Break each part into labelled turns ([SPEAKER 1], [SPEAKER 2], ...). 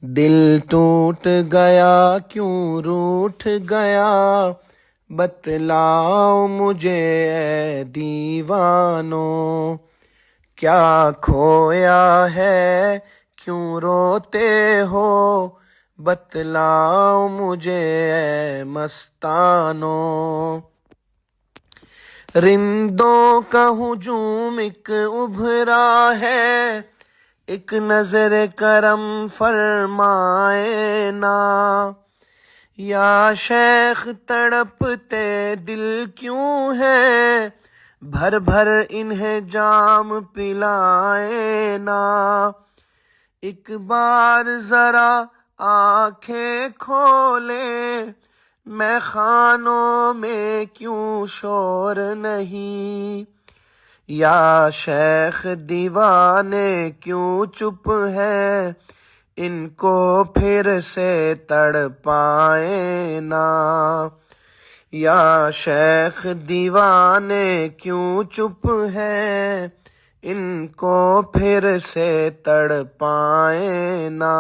[SPEAKER 1] دل ٹوٹ گیا کیوں روٹھ گیا، بتلاؤ مجھے اے دیوانو، کیا کھویا ہے کیوں روتے ہو، بتلاؤ مجھے اے مستانو۔ رندوں کا ہجوم ایک ابھرا ہے، ایک نظر کرم فرمائے نا، یا شیخ تڑپتے دل کیوں ہے، بھر بھر انہیں جام پلائے نا، ایک بار ذرا آنکھیں کھولے، میں خانوں میں کیوں شور نہیں، یا شیخ دیوانے کیوں چپ ہے، ان کو پھر سے تڑپائیں نا، یا شیخ دیوانے کیوں چپ ہے، ان کو پھر سے تڑپائیں نا،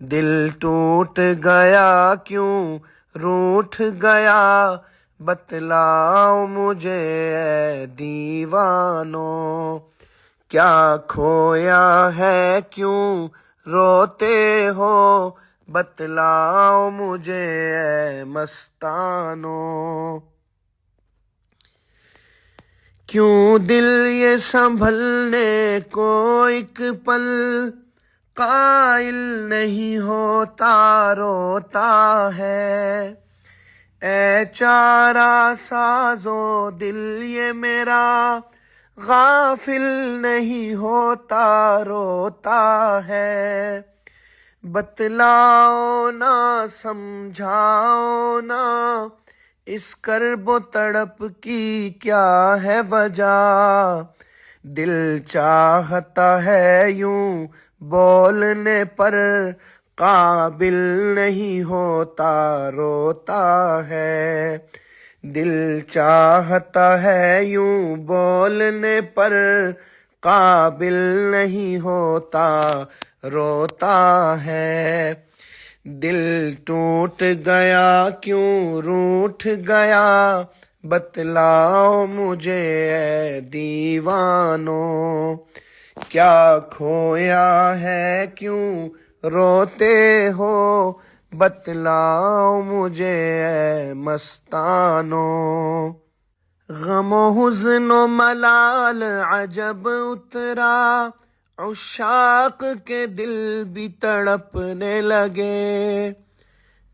[SPEAKER 1] دل ٹوٹ گیا کیوں روٹھ گیا، بتلاؤ مجھے اے دیوانو، کیا کھویا ہے کیوں روتے ہو، بتلاؤ مجھے اے مستانو۔ کیوں دل یہ سنبھلنے کو ایک پل قائل نہیں ہوتا، روتا ہے، اے چارہ سازو دل یہ میرا غافل نہیں ہوتا، روتا ہے، بتلاؤ نا سمجھاؤ نا، اس کرب و تڑپ کی کیا ہے وجہ، دل چاہتا ہے یوں بولنے پر قابل نہیں ہوتا، روتا ہے، دل چاہتا ہے یوں بولنے پر قابل نہیں ہوتا، روتا ہے، دل ٹوٹ گیا کیوں روٹھ گیا، بتلاؤ مجھے اے دیوانو، کیا کھویا ہے کیوں روتے ہو، بتلاؤ مجھے اے مستانو۔ غم و حزن و ملال عجب اترا، عشاق کے دل بھی تڑپنے لگے،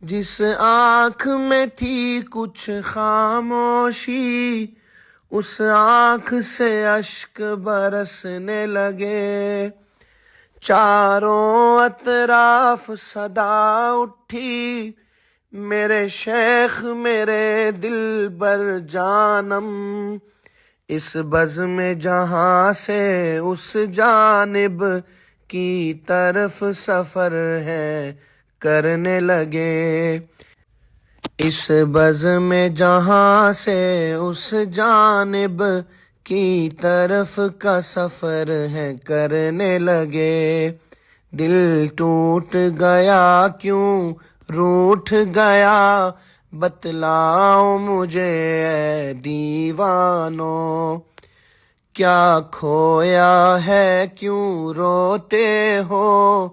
[SPEAKER 1] جس آنکھ میں تھی کچھ خاموشی، اس آنکھ سے اشک برسنے لگے، چاروں اطراف صدا اٹھی، میرے شیخ میرے دلبر جانم، اس بزم جہاں سے اس جانب کی طرف سفر ہے کرنے لگے، اس بزم جہاں سے اس جانب کی طرف کا سفر ہے کرنے لگے، دل ٹوٹ گیا کیوں روٹھ گیا، بتلاؤ مجھے اے دیوانو، کیا کھویا ہے کیوں روتے ہو،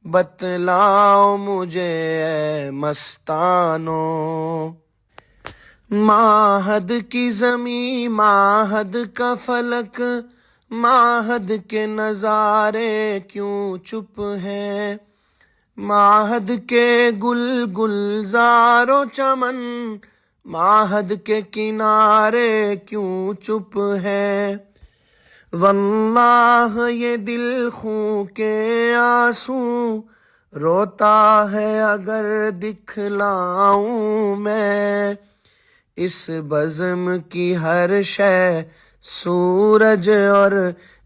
[SPEAKER 1] بتلاؤ مجھے اے مستانو۔ معہد کی زمیں معہد کا فلک، معہد کے نظارے کیوں چپ ہیں، معہد کے گل گلزار و چمن، معہد کے کنارے کیوں چپ ہیں، واللہ یہ دل خوں کے آنسو روتا ہے اگر دکھلاؤں میں، اس بزم کی ہر شے سورج اور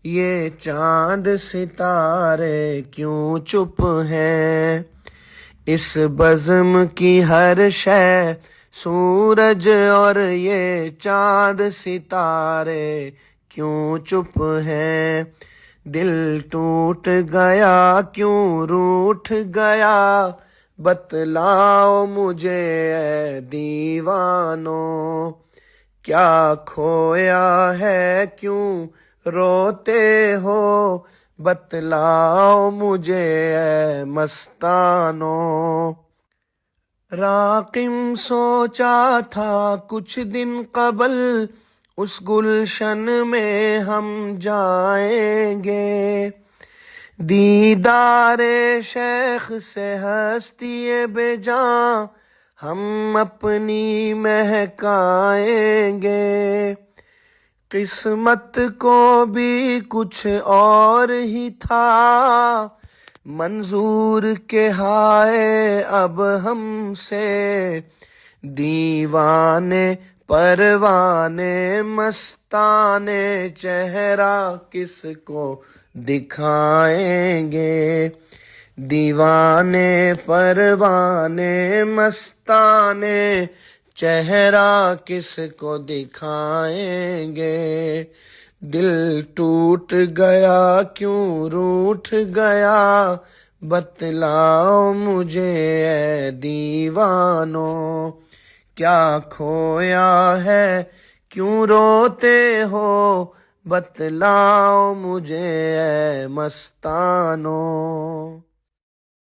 [SPEAKER 1] یہ چاند ستارے کیوں چپ ہیں، اس بزم کی ہر شے سورج اور یہ چاند ستارے کیوں چپ ہیں، دل ٹوٹ گیا کیوں روٹھ گیا بتلاؤ مجھے اے دیوانوں کیا کھویا ہے کیوں روتے ہو بتلاؤ مجھے اے مستانوں راقم سوچا تھا کچھ دن قبل اس گلشن میں ہم جائیں گے دیدار شیخ سے ہستی بے جاں ہم اپنی مہکائیں گے قسمت کو بھی کچھ اور ہی تھا منظور کے ہائے اب ہم سے دیوانے پروانے مستانے چہرہ کس کو دکھائیں گے دیوانے پروانے مستانے چہرہ کس کو دکھائیں گے دل ٹوٹ گیا کیوں روٹھ گیا بتلاؤ مجھے اے دیوانوں کیا کھویا ہے کیوں روتے ہو بتلاؤ مجھے اے مستانوں